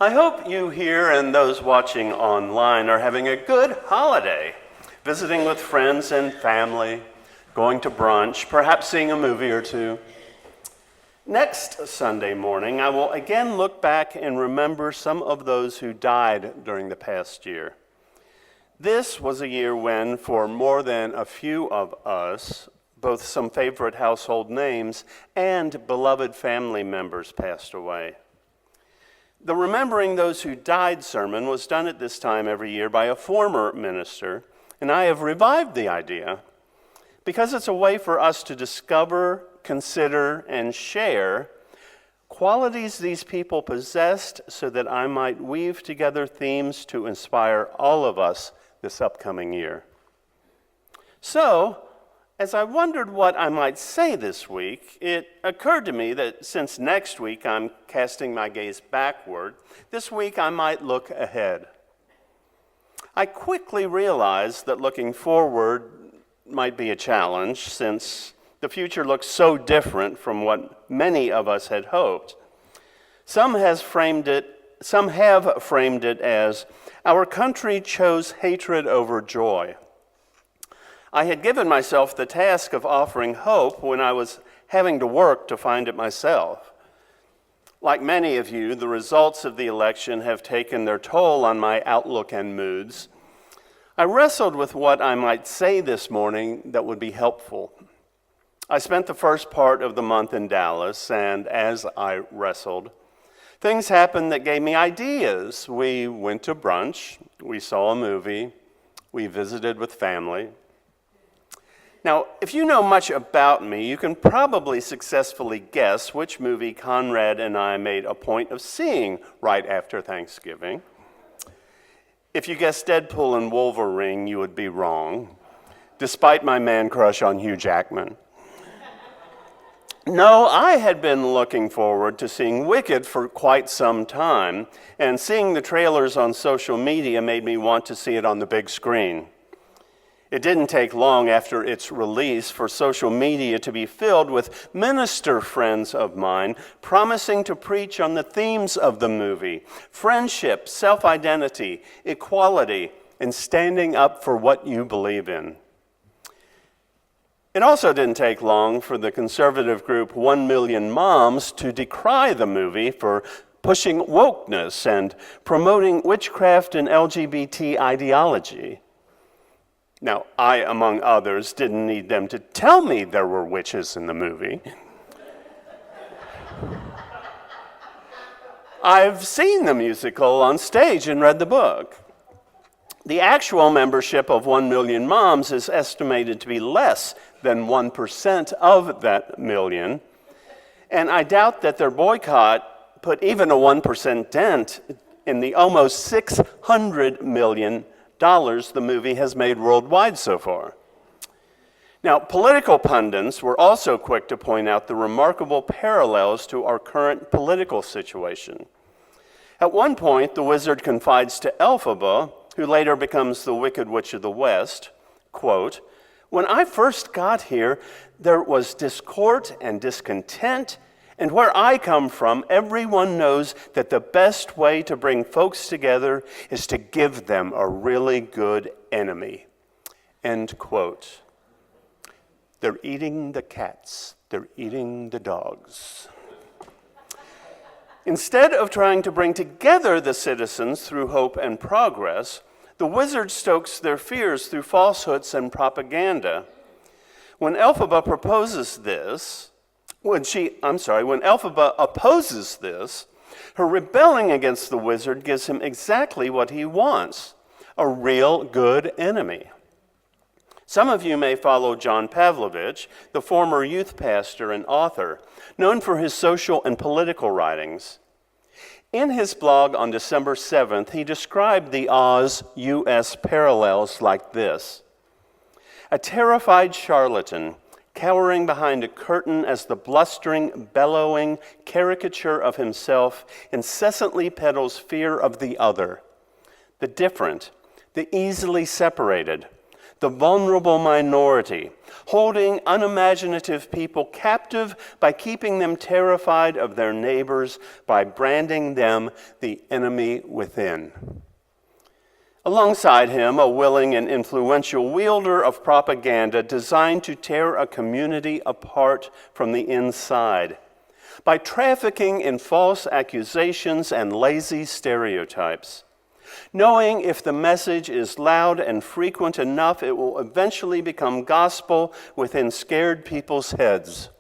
I hope you here and those watching online are having a good holiday, visiting with friends and family, going to brunch, perhaps seeing a movie or two. Next Sunday morning, I will again look back and remember some of those who died during the past year. This was a year when, for more than a few of us, both some favorite household names and beloved family members passed away. The Remembering Those Who Died sermon was done at this time every year by a former minister, and I have revived the idea because it's a way for us to discover, consider, and share qualities these people possessed so that I might weave together themes to inspire all of us this upcoming year. So, as I wondered what I might say this week, it occurred to me that since next week I'm casting my gaze backward, this week I might look ahead. I quickly realized that looking forward might be a challenge since the future looks so different from what many of us had hoped. Some have framed it as, our country chose hatred over joy. I had given myself the task of offering hope when I was having to work to find it myself. Like many of you, the results of the election have taken their toll on my outlook and moods. I wrestled with what I might say this morning that would be helpful. I spent the first part of the month in Dallas, and as I wrestled, things happened that gave me ideas. We went to brunch, we saw a movie, we visited with family. Now, if you know much about me, you can probably successfully guess which movie Conrad and I made a point of seeing right after Thanksgiving. If you guessed Deadpool and Wolverine, you would be wrong, despite my man crush on Hugh Jackman. No, I had been looking forward to seeing Wicked for quite some time, and seeing the trailers on social media made me want to see it on the big screen. It didn't take long after its release for social media to be filled with minister friends of mine promising to preach on the themes of the movie: friendship, self-identity, equality, and standing up for what you believe in. It also didn't take long for the conservative group 1 Million Moms to decry the movie for pushing wokeness and promoting witchcraft and LGBT ideology. Now, I, among others, didn't need them to tell me there were witches in the movie. I've seen the musical on stage and read the book. The actual membership of 1 Million Moms is estimated to be less than 1% of that million, and I doubt that their boycott put even a 1% dent in the almost $600 million the movie has made worldwide so far. Now, political pundits were also quick to point out the remarkable parallels to our current political situation. At one point, the wizard confides to Elphaba, who later becomes the Wicked Witch of the West, quote, "When I first got here, there was discord and discontent, and where I come from, everyone knows that the best way to bring folks together is to give them a really good enemy." End quote. They're eating the cats. They're eating the dogs. Instead of trying to bring together the citizens through hope and progress, the wizard stokes their fears through falsehoods and propaganda. When Elphaba opposes this, her rebelling against the wizard gives him exactly what he wants: a real good enemy. Some of you may follow John Pavlovich, the former youth pastor and author, known for his social and political writings. In his blog on December 7th, he described the Oz-US parallels like this: a terrified charlatan cowering behind a curtain as the blustering, bellowing caricature of himself incessantly peddles fear of the other, the different, the easily separated, the vulnerable minority, holding unimaginative people captive by keeping them terrified of their neighbors, by branding them the enemy within. Alongside him, a willing and influential wielder of propaganda designed to tear a community apart from the inside by trafficking in false accusations and lazy stereotypes, knowing if the message is loud and frequent enough, it will eventually become gospel within scared people's heads.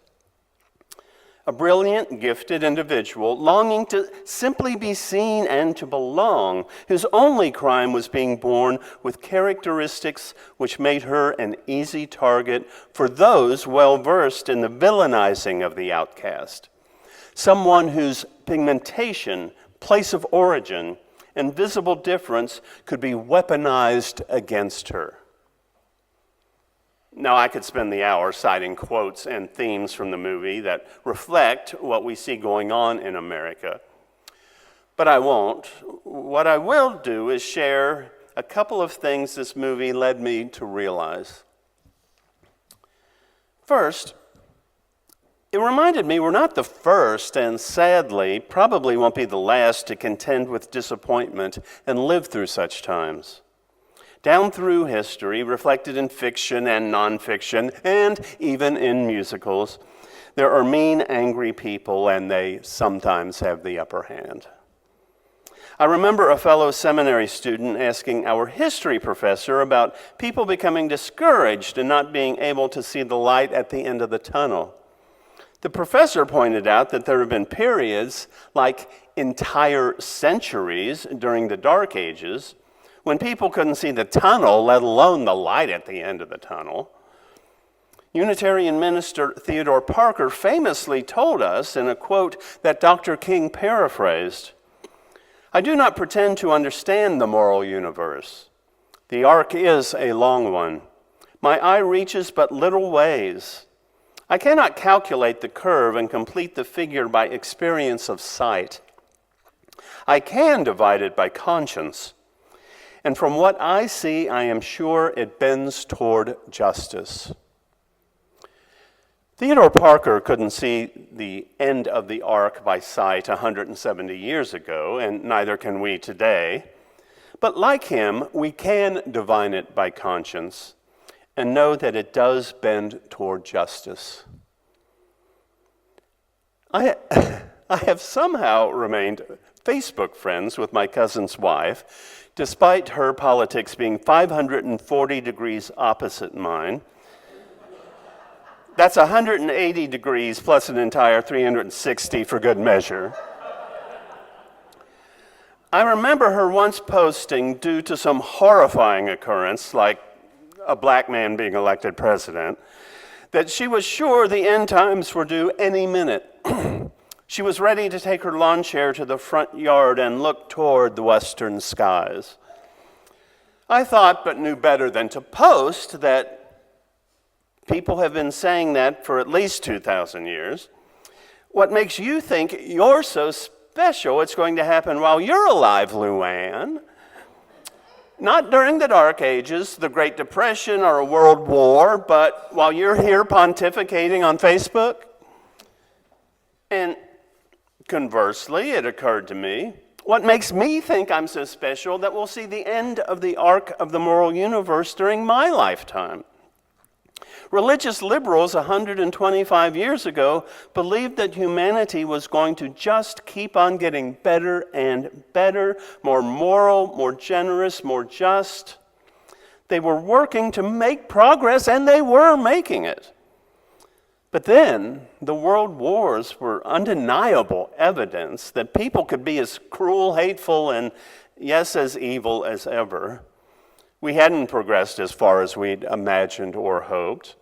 A brilliant, gifted individual longing to simply be seen and to belong, whose only crime was being born with characteristics which made her an easy target for those well-versed in the villainizing of the outcast. Someone whose pigmentation, place of origin, and visible difference could be weaponized against her. Now, I could spend the hour citing quotes and themes from the movie that reflect what we see going on in America, but I won't. What I will do is share a couple of things this movie led me to realize. First, it reminded me we're not the first, and sadly, probably won't be the last to contend with disappointment and live through such times. Down through history, reflected in fiction and nonfiction, and even in musicals, there are mean, angry people, and they sometimes have the upper hand. I remember a fellow seminary student asking our history professor about people becoming discouraged and not being able to see the light at the end of the tunnel. The professor pointed out that there have been periods, like entire centuries during the Dark Ages, when people couldn't see the tunnel, let alone the light at the end of the tunnel. Unitarian minister Theodore Parker famously told us in a quote that Dr. King paraphrased, "I do not pretend to understand the moral universe. The arc is a long one. My eye reaches but little ways. I cannot calculate the curve and complete the figure by experience of sight. I can divide it by conscience. And from what I see, I am sure it bends toward justice." Theodore Parker couldn't see the end of the arc by sight 170 years ago, and neither can we today. But like him, we can divine it by conscience and know that it does bend toward justice. I have somehow remained Facebook friends with my cousin's wife, despite her politics being 540 degrees opposite mine. That's 180 degrees plus an entire 360 for good measure. I remember her once posting, due to some horrifying occurrence, like a black man being elected president, that she was sure the end times were due any minute. She was ready to take her lawn chair to the front yard and look toward the western skies. I thought, but knew better than to post, that people have been saying that for at least 2,000 years. What makes you think you're so special it's going to happen while you're alive, Luann? Not during the Dark Ages, the Great Depression, or a world war, but while you're here pontificating on Facebook? And conversely, it occurred to me, what makes me think I'm so special that we'll see the end of the arc of the moral universe during my lifetime? Religious liberals 125 years ago believed that humanity was going to just keep on getting better and better, more moral, more generous, more just. They were working to make progress, and they were making it. But then, the world wars were undeniable evidence that people could be as cruel, hateful, and yes, as evil as ever. We hadn't progressed as far as we'd imagined or hoped.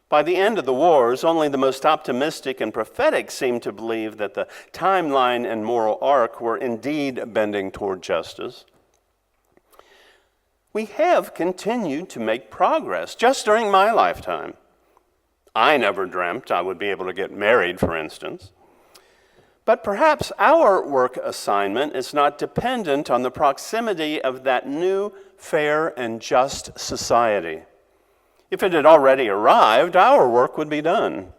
By the end of the wars, only the most optimistic and prophetic seemed to believe that the timeline and moral arc were indeed bending toward justice. We have continued to make progress just during my lifetime. I never dreamt I would be able to get married, for instance. But perhaps our work assignment is not dependent on the proximity of that new, fair, and just society. If it had already arrived, our work would be done.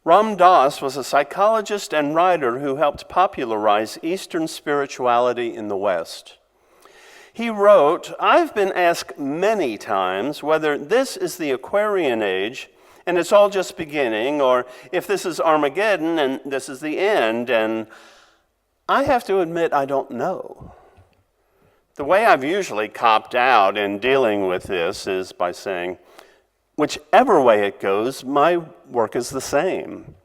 Ram Dass was a psychologist and writer who helped popularize Eastern spirituality in the West. He wrote, "I've been asked many times whether this is the Aquarian age and it's all just beginning, or if this is Armageddon and this is the end, and I have to admit I don't know." The way I've usually copped out in dealing with this is by saying, whichever way it goes, my work is the same.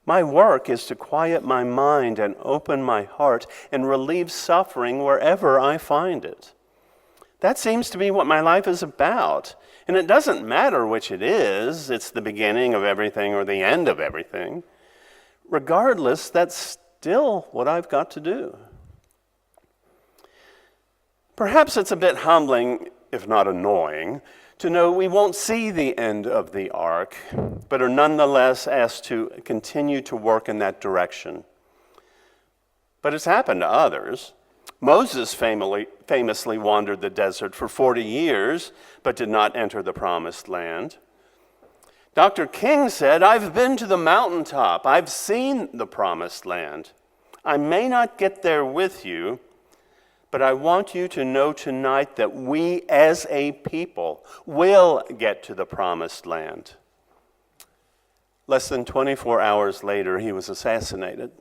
My work is to quiet my mind and open my heart and relieve suffering wherever I find it. That seems to be what my life is about. And it doesn't matter which it is, it's the beginning of everything or the end of everything. Regardless, that's still what I've got to do. Perhaps it's a bit humbling, if not annoying, to know we won't see the end of the arc, but are nonetheless asked to continue to work in that direction. But it's happened to others. Moses famously wandered the desert for 40 years, but did not enter the promised land. Dr. King said, "I've been to the mountaintop. I've seen the promised land. I may not get there with you, but I want you to know tonight that we as a people will get to the promised land." Less than 24 hours later, he was assassinated.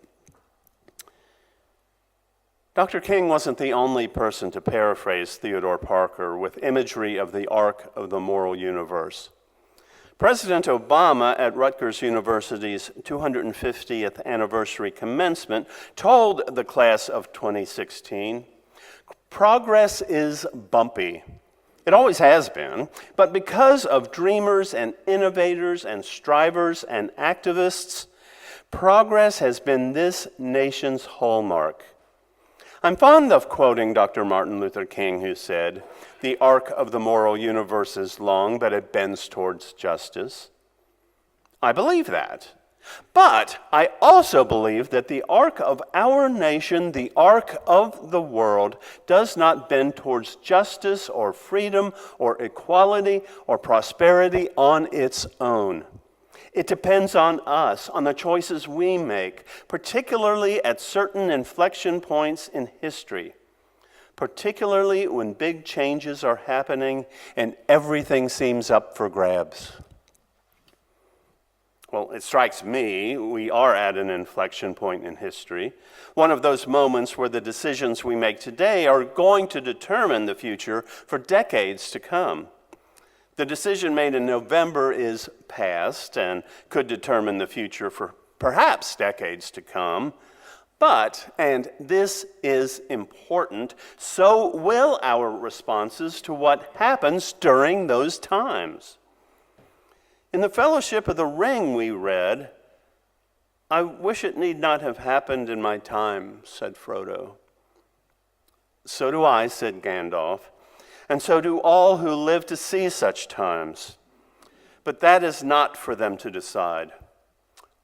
Dr. King wasn't the only person to paraphrase Theodore Parker with imagery of the arc of the moral universe. President Obama at Rutgers University's 250th anniversary commencement told the class of 2016, "Progress is bumpy. It always has been, but because of dreamers and innovators and strivers and activists, progress has been this nation's hallmark." I'm fond of quoting Dr. Martin Luther King, who said, "The arc of the moral universe is long, but it bends towards justice." I believe that. But I also believe that the arc of our nation, the arc of the world, does not bend towards justice or freedom or equality or prosperity on its own. It depends on us, on the choices we make, particularly at certain inflection points in history, particularly when big changes are happening and everything seems up for grabs. Well, it strikes me we are at an inflection point in history, one of those moments where the decisions we make today are going to determine the future for decades to come. The decision made in November is past and could determine the future for perhaps decades to come. But, and this is important, so will our responses to what happens during those times. In the Fellowship of the Ring we read, "I wish it need not have happened in my time," said Frodo. "So do I," said Gandalf. "And so do all who live to see such times. But that is not for them to decide.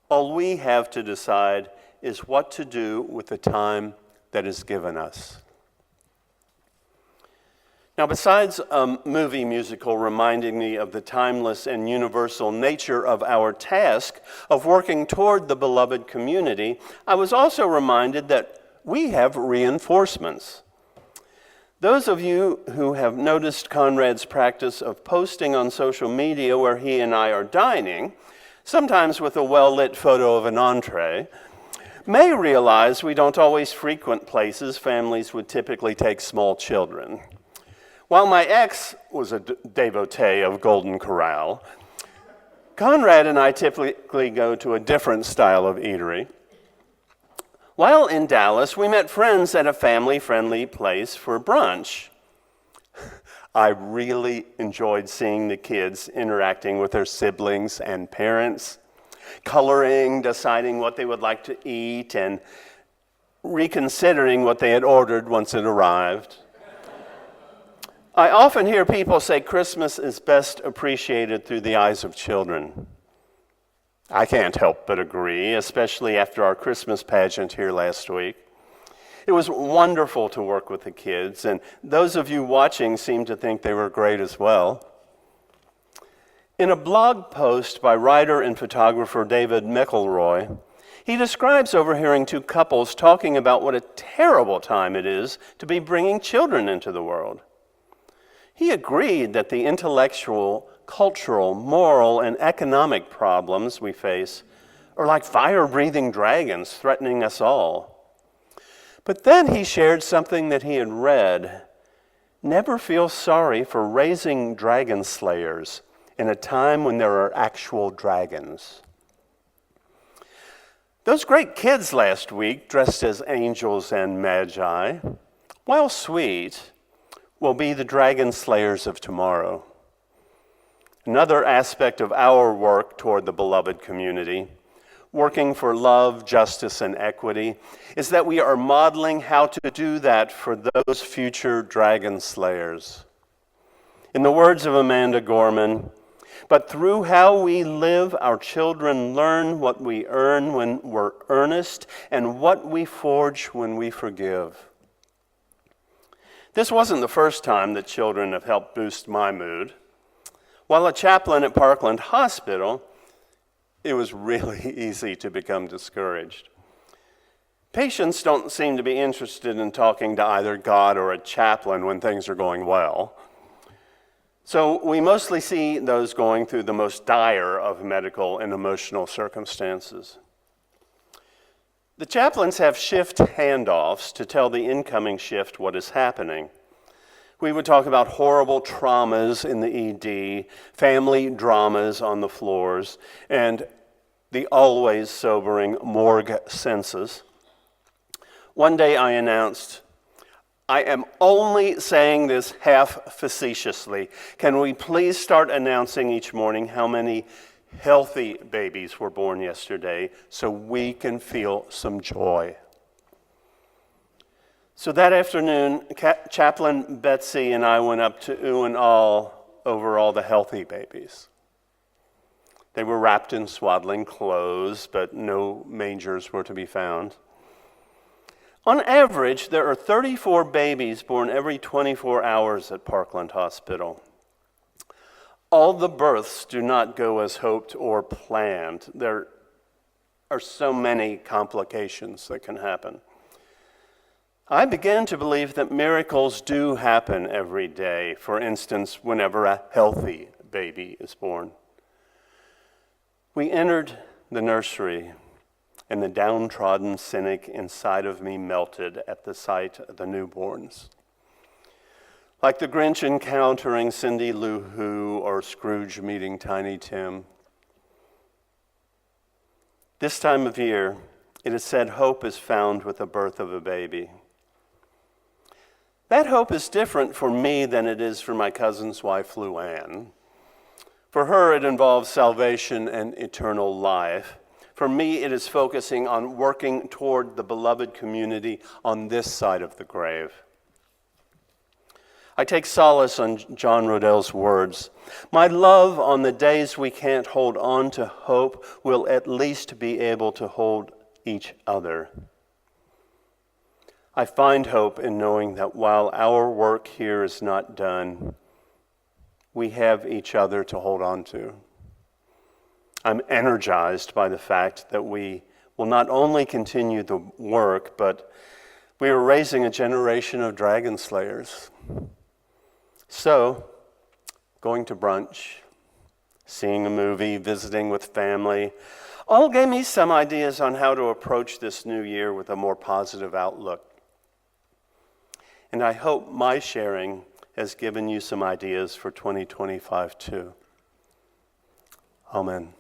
All we have to decide is what to do with the time that is given us." Now, besides a movie musical reminding me of the timeless and universal nature of our task of working toward the beloved community, I was also reminded that we have reinforcements. Those of you who have noticed Conrad's practice of posting on social media where he and I are dining, sometimes with a well-lit photo of an entree, may realize we don't always frequent places families would typically take small children. While my ex was a devotee of Golden Corral, Conrad and I typically go to a different style of eatery. While in Dallas, we met friends at a family-friendly place for brunch. I really enjoyed seeing the kids interacting with their siblings and parents, coloring, deciding what they would like to eat, and reconsidering what they had ordered once it arrived. I often hear people say Christmas is best appreciated through the eyes of children. I can't help but agree, especially after our Christmas pageant here last week. It was wonderful to work with the kids, and those of you watching seem to think they were great as well. In a blog post by writer and photographer David McElroy, he describes overhearing two couples talking about what a terrible time it is to be bringing children into the world. He agreed that the intellectual, cultural, moral, and economic problems we face are like fire-breathing dragons threatening us all. But then he shared something that he had read. Never feel sorry for raising dragon slayers in a time when there are actual dragons. Those great kids last week, dressed as angels and magi, while sweet, will be the dragon slayers of tomorrow. Another aspect of our work toward the beloved community, working for love, justice, and equity, is that we are modeling how to do that for those future dragon slayers. In the words of Amanda Gorman, but through how we live, our children learn what we earn when we're earnest and what we forge when we forgive. This wasn't the first time that children have helped boost my mood. While a chaplain at Parkland Hospital, it was really easy to become discouraged. Patients don't seem to be interested in talking to either God or a chaplain when things are going well. So we mostly see those going through the most dire of medical and emotional circumstances. The chaplains have shift handoffs to tell the incoming shift what is happening. We would talk about horrible traumas in the ED, family dramas on the floors, and the always sobering morgue census. One day I announced, I am only saying this half facetiously. Can we please start announcing each morning how many healthy babies were born yesterday so we can feel some joy? So that afternoon, Chaplain Betsy and I went up to ooh and all over all the healthy babies. They were wrapped in swaddling clothes, but no mangers were to be found. On average, there are 34 babies born every 24 hours at Parkland Hospital. All the births do not go as hoped or planned. There are so many complications that can happen. I began to believe that miracles do happen every day, for instance, whenever a healthy baby is born. We entered the nursery, and the downtrodden cynic inside of me melted at the sight of the newborns. Like the Grinch encountering Cindy Lou Who or Scrooge meeting Tiny Tim. This time of year, it is said hope is found with the birth of a baby. That hope is different for me than it is for my cousin's wife, Luann. For her, it involves salvation and eternal life. For me, it is focusing on working toward the beloved community on this side of the grave. I take solace on John Rodell's words. My love, on the days we can't hold on to hope, will at least be able to hold each other. I find hope in knowing that while our work here is not done, we have each other to hold on to. I'm energized by the fact that we will not only continue the work, but we are raising a generation of dragon slayers. So, going to brunch, seeing a movie, visiting with family, all gave me some ideas on how to approach this new year with a more positive outlook. And I hope my sharing has given you some ideas for 2025 too. Amen.